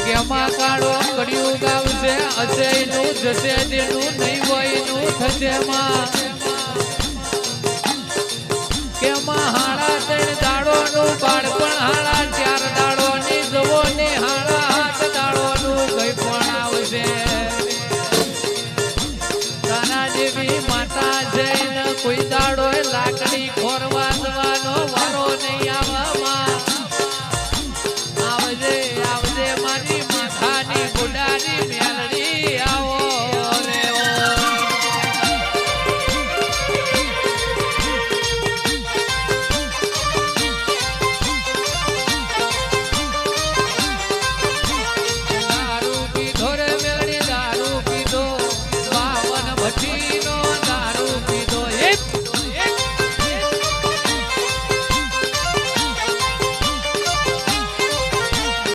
કેમાં કાળો કડિયું ગાવશે હશે નું જશે જેનું નહીં હોય નું થશે માં કેમાં હાડા 3 દાડોનું બાળપણ હાડા 4 દાડોની જવોની હાડા 7 દાડોનું કઈ પણ આવશે તાના જેવી માતા જઈને કોઈ દાડો લાકડી ખોર